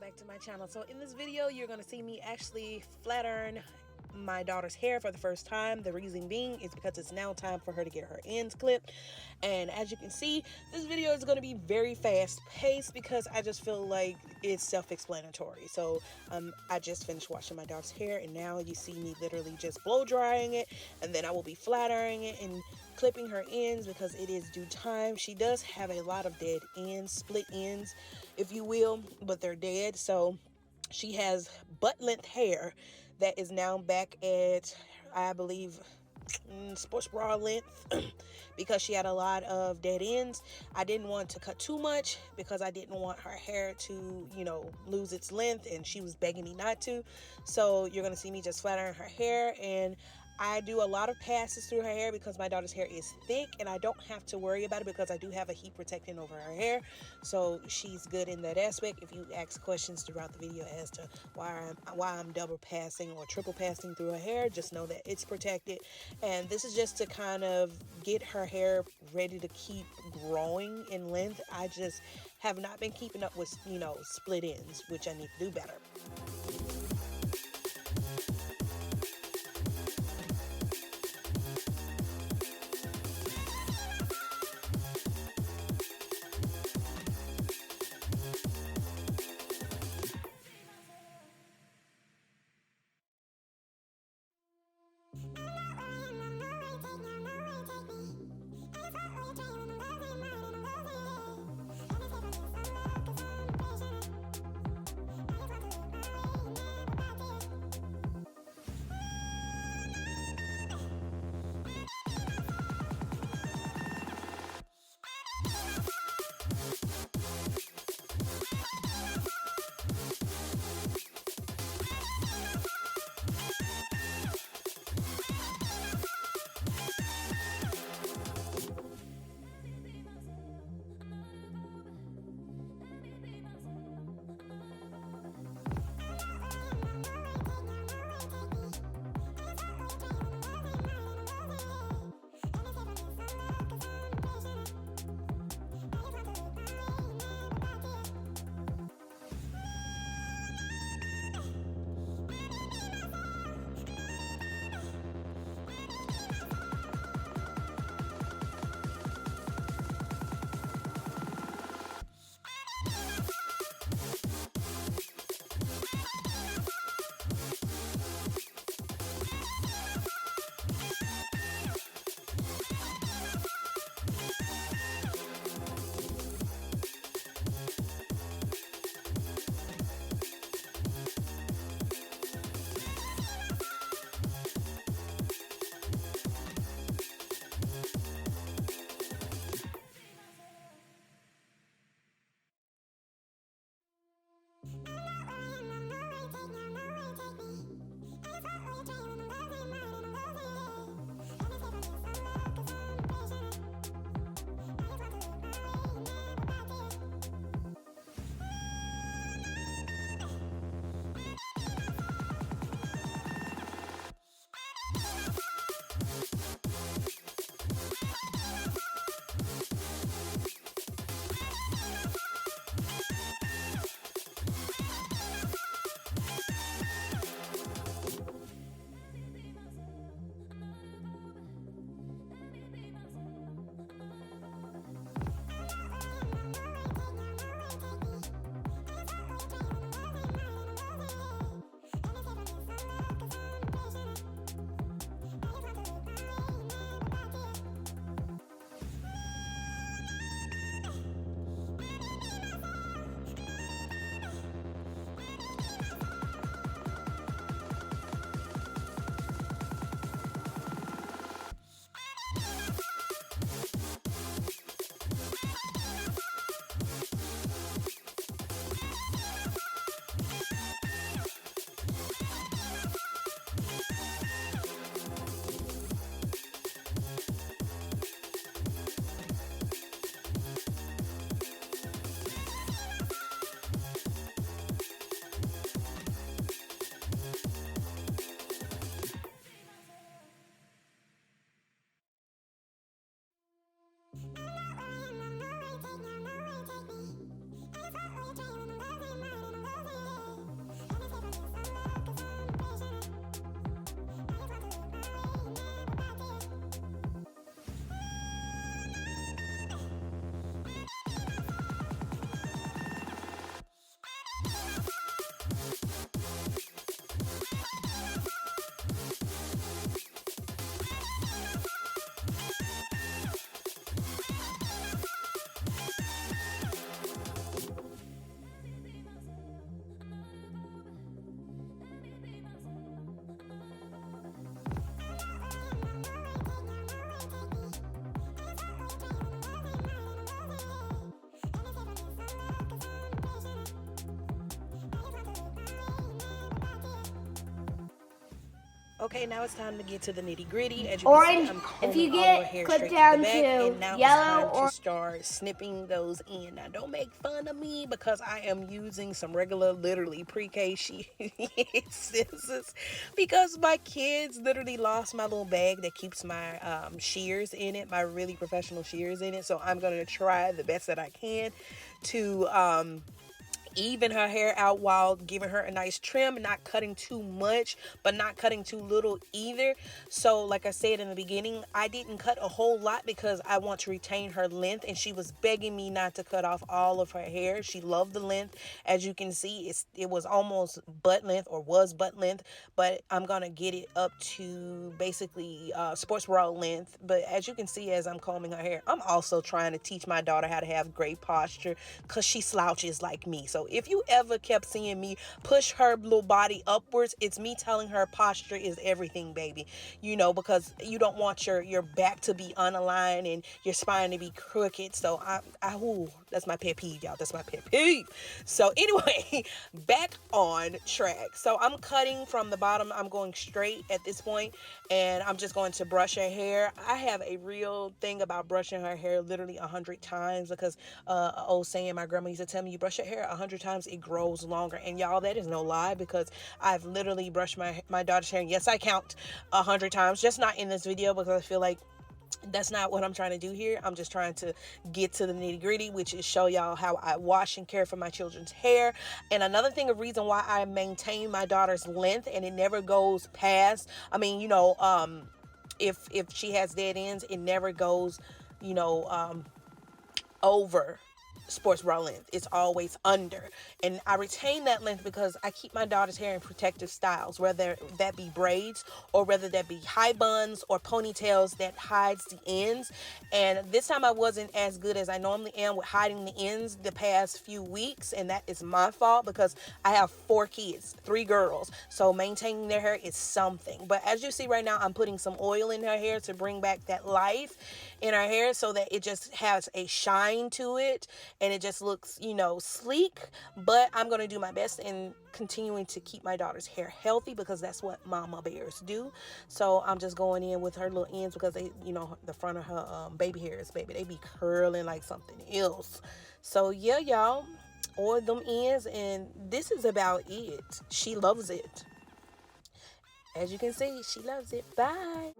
back to my channel. So in this video you're going to see me actually flat iron my daughter's hair for the first time. The reason being is because it's now time for her to get her ends clipped, and as you can see, this video is going to be very fast paced because I just feel like it's self-explanatory. So I just finished washing my daughter's hair, and now you see me literally just blow drying it, and then I will be flat ironing it and clipping her ends because it is due time. She does have a lot of dead ends, split ends if you will, but they're dead. So she has butt length hair that is now back at, I believe, sports bra length because she had a lot of dead ends. I didn't want to cut too much because I didn't want her hair to, lose its length, and she was begging me not to. So you're going to see me just flat iron her hair, and I do a lot of passes through her hair because my daughter's hair is thick, and I don't have to worry about it because I do have a heat protectant over her hair. So she's good in that aspect. If you ask questions throughout the video as to why I'm double passing or triple passing through her hair, just know that it's protected. And this is just to kind of get her hair ready to keep growing in length. I just have not been keeping up with, split ends, which I need to do better. Okay, now it's time to get to the nitty gritty. As you can Orange see, I'm if you combing all of her get hair clipped straight to down the back, to and now it's yellow time to or start snipping those in. Now, don't make fun of me because I am using some regular, literally pre-K scissors because my kids literally lost my little bag that keeps my shears in it, my really professional shears in it. So I'm gonna try the best that I can to even her hair out while giving her a nice trim, not cutting too much but not cutting too little either. So like I said in the beginning, I didn't cut a whole lot because I want to retain her length, and she was begging me not to cut off all of her hair. She loved the length. As you can see, it was almost butt length, or was butt length, but I'm gonna get it up to basically sports bra length. But as you can see, as I'm combing her hair, I'm also trying to teach my daughter how to have great posture because she slouches like me. So if you ever kept seeing me push her little body upwards, it's me telling her posture is everything, baby. Because you don't want your back to be unaligned and your spine to be crooked. So ooh, that's my pet peeve, y'all. That's my pet peeve. So anyway, back on track. So I'm cutting from the bottom. I'm going straight at this point, and I'm just going to brush her hair. I have a real thing about brushing her hair literally 100 times because old saying my grandma used to tell me, you brush your hair 100 times, it grows longer. And y'all, that is no lie, because I've literally brushed my daughter's hair, and yes, I count 100 times, just not in this video because I feel like that's not what I'm trying to do here. I'm just trying to get to the nitty gritty, which is show y'all how I wash and care for my children's hair. And another thing, a reason why I maintain my daughter's length and it never goes past, if she has dead ends, it never goes, over sports bra length. It's always under. And I retain that length because I keep my daughter's hair in protective styles, whether that be braids or whether that be high buns or ponytails that hides the ends. And this time I wasn't as good as I normally am with hiding the ends the past few weeks, and that is my fault because I have 4 kids, 3 girls, so maintaining their hair is something. But as you see right now, I'm putting some oil in her hair to bring back that life in her hair so that it just has a shine to it and it just looks, sleek. But I'm going to do my best in continuing to keep my daughter's hair healthy because that's what mama bears do. So I'm just going in with her little ends because they, the front of her baby hairs, baby, they be curling like something else. So yeah, y'all, oil them ends, and this is about it. She loves it. As you can see, she loves it. Bye.